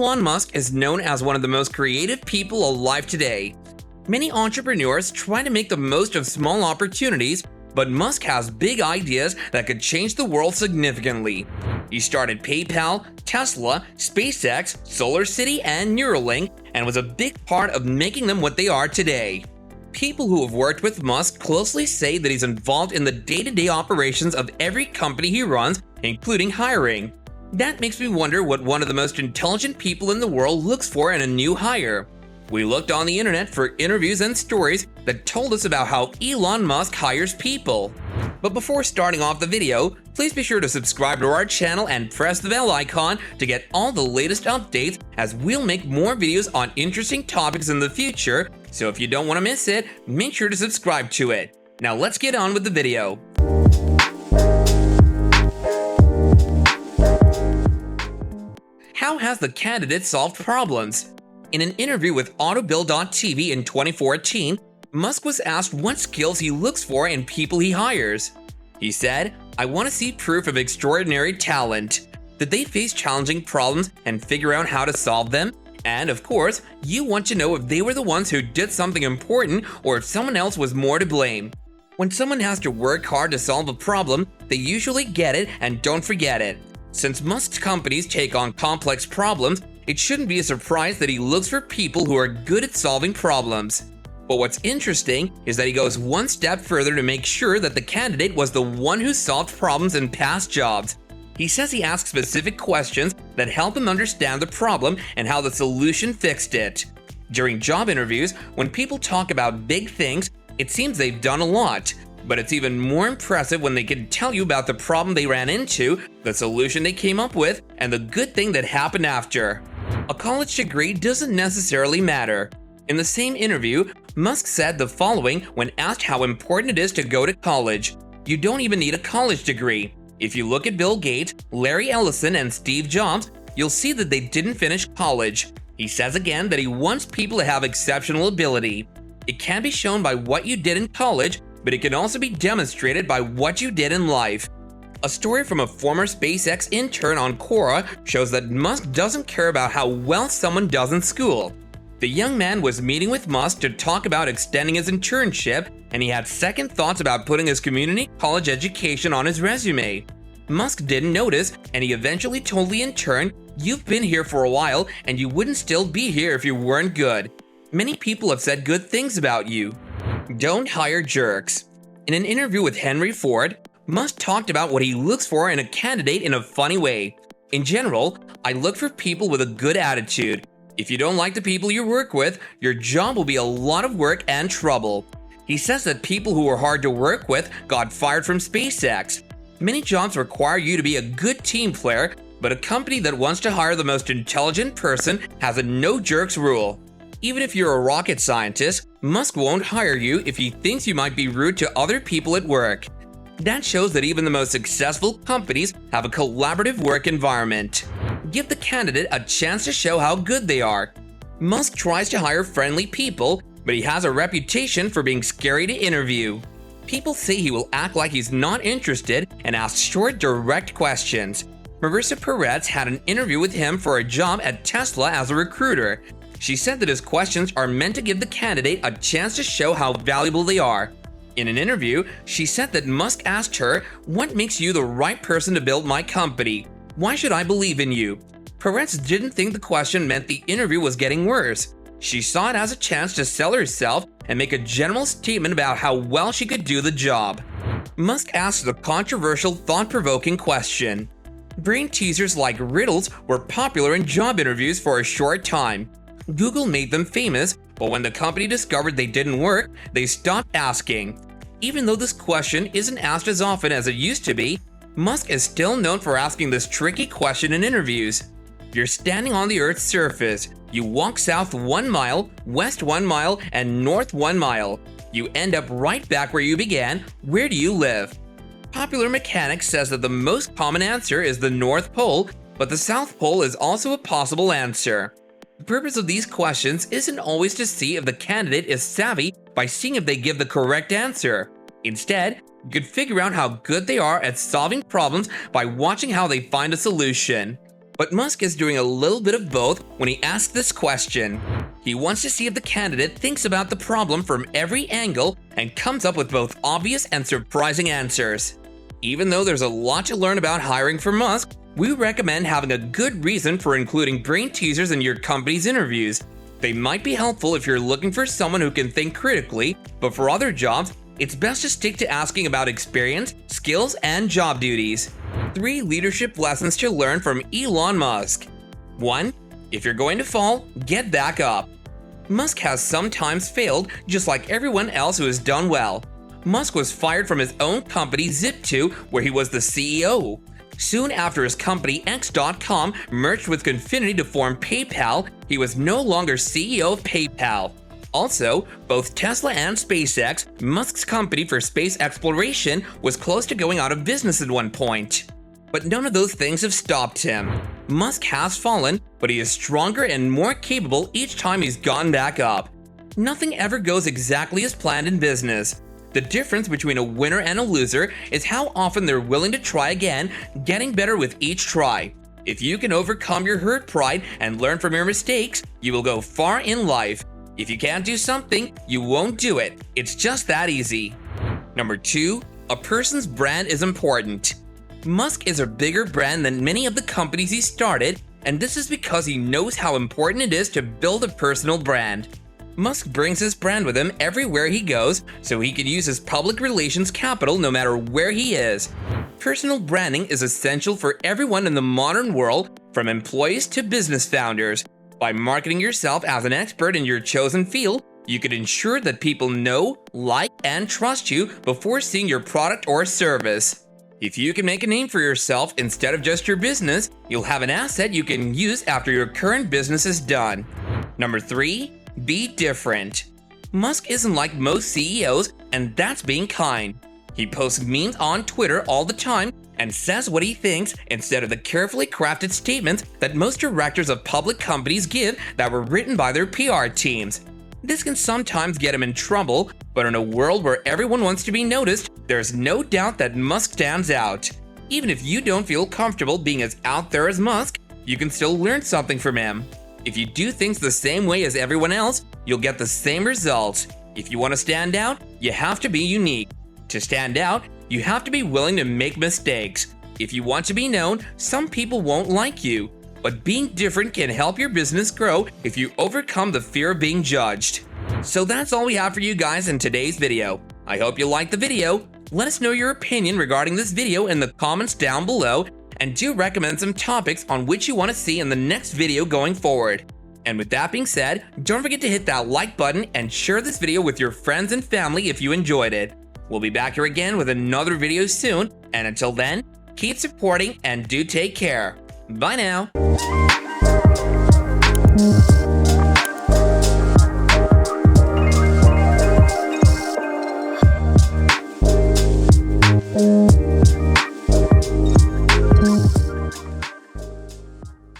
Elon Musk is known as one of the most creative people alive today. Many entrepreneurs try to make the most of small opportunities, but Musk has big ideas that could change the world significantly. He started PayPal, Tesla, SpaceX, SolarCity, and Neuralink, and was a big part of making them what they are today. People who have worked with Musk closely say that he's involved in the day-to-day operations of every company he runs, including hiring. That makes me wonder what one of the most intelligent people in the world looks for in a new hire. We looked on the internet for interviews and stories that told us about how Elon Musk hires people. But before starting off the video, please be sure to subscribe to our channel and press the bell icon to get all the latest updates, as we'll make more videos on interesting topics in the future, so if you don't want to miss it, make sure to subscribe to it. Now let's get on with the video. How has the candidate solved problems? In an interview with Autobill.tv in 2014, Musk was asked what skills he looks for in people he hires. He said, "I want to see proof of extraordinary talent. Did they face challenging problems and figure out how to solve them? And of course, you want to know if they were the ones who did something important or if someone else was more to blame. When someone has to work hard to solve a problem, they usually get it and don't forget it. Since Musk's companies take on complex problems, it shouldn't be a surprise that he looks for people who are good at solving problems." But what's interesting is that he goes one step further to make sure that the candidate was the one who solved problems in past jobs. He says he asks specific questions that help him understand the problem and how the solution fixed it. During job interviews, when people talk about big things, it seems they've done a lot. But it's even more impressive when they can tell you about the problem they ran into, the solution they came up with, and the good thing that happened after. A college degree doesn't necessarily matter. In the same interview, Musk said the following when asked how important it is to go to college. "You don't even need a college degree. If you look at Bill Gates, Larry Ellison, and Steve Jobs, you'll see that they didn't finish college." He says again that he wants people to have exceptional ability. It can be shown by what you did in college, but it can also be demonstrated by what you did in life. A story from a former SpaceX intern on Quora shows that Musk doesn't care about how well someone does in school. The young man was meeting with Musk to talk about extending his internship, and he had second thoughts about putting his community college education on his resume. Musk didn't notice, and he eventually told the intern, "You've been here for a while, and you wouldn't still be here if you weren't good. Many people have said good things about you." Don't hire jerks. In an interview with Henry Ford, Musk talked about what he looks for in a candidate in a funny way. "In general, I look for people with a good attitude. If you don't like the people you work with, your job will be a lot of work and trouble." He says that people who are hard to work with got fired from SpaceX. Many jobs require you to be a good team player, but a company that wants to hire the most intelligent person has a no jerks rule. Even if you're a rocket scientist, Musk won't hire you if he thinks you might be rude to other people at work. That shows that even the most successful companies have a collaborative work environment. Give the candidate a chance to show how good they are. Musk tries to hire friendly people, but he has a reputation for being scary to interview. People say he will act like he's not interested and ask short, direct questions. Marissa Peretz had an interview with him for a job at Tesla as a recruiter. She said that his questions are meant to give the candidate a chance to show how valuable they are. In an interview, she said that Musk asked her, "What makes you the right person to build my company? Why should I believe in you?" Peretz didn't think the question meant the interview was getting worse. She saw it as a chance to sell herself and make a general statement about how well she could do the job. Musk asked the controversial, thought-provoking question. Brain teasers like riddles were popular in job interviews for a short time. Google made them famous, but when the company discovered they didn't work, they stopped asking. Even though this question isn't asked as often as it used to be, Musk is still known for asking this tricky question in interviews. You're standing on the Earth's surface. You walk south 1 mile, west 1 mile, and north 1 mile. You end up right back where you began. Where do you live? Popular Mechanics says that the most common answer is the North Pole, but the South Pole is also a possible answer. The purpose of these questions isn't always to see if the candidate is savvy by seeing if they give the correct answer. Instead, you could figure out how good they are at solving problems by watching how they find a solution. But Musk is doing a little bit of both when he asks this question. He wants to see if the candidate thinks about the problem from every angle and comes up with both obvious and surprising answers. Even though there's a lot to learn about hiring for Musk, we recommend having a good reason for including brain teasers in your company's interviews. They might be helpful if you're looking for someone who can think critically, but for other jobs, it's best to stick to asking about experience, skills, and job duties. 3 leadership lessons to learn from Elon Musk. 1. If you're going to fall, get back up. Musk has sometimes failed, just like everyone else who has done well. Musk was fired from his own company Zip2, where he was the CEO. Soon after his company X.com merged with Confinity to form PayPal, he was no longer CEO of PayPal. Also, both Tesla and SpaceX, Musk's company for space exploration, was close to going out of business at one point. But none of those things have stopped him. Musk has fallen, but he is stronger and more capable each time he's gone back up. Nothing ever goes exactly as planned in business. The difference between a winner and a loser is how often they're willing to try again, getting better with each try. If you can overcome your hurt pride and learn from your mistakes, you will go far in life. If you can't do something, you won't do it. It's just that easy. Number 2, a person's brand is important. Musk is a bigger brand than many of the companies he started, and this is because he knows how important it is to build a personal brand. Musk brings his brand with him everywhere he goes, so he can use his public relations capital no matter where he is. Personal branding is essential for everyone in the modern world, from employees to business founders. By marketing yourself as an expert in your chosen field, you can ensure that people know, like, and trust you before seeing your product or service. If you can make a name for yourself instead of just your business, you'll have an asset you can use after your current business is done. Number 3, be different. Musk isn't like most CEOs, and that's being kind. He posts memes on Twitter all the time and says what he thinks instead of the carefully crafted statements that most directors of public companies give that were written by their PR teams. This can sometimes get him in trouble, but in a world where everyone wants to be noticed, there's no doubt that Musk stands out. Even if you don't feel comfortable being as out there as Musk, you can still learn something from him. If you do things the same way as everyone else, you'll get the same results. If you want to stand out, you have to be unique. To stand out, you have to be willing to make mistakes. If you want to be known, some people won't like you. But being different can help your business grow if you overcome the fear of being judged. So that's all we have for you guys in today's video. I hope you liked the video. Let us know your opinion regarding this video in the comments down below, and do recommend some topics on which you want to see in the next video going forward. And with that being said, don't forget to hit that like button and share this video with your friends and family if you enjoyed it. We'll be back here again with another video soon, and until then, keep supporting and do take care. Bye now.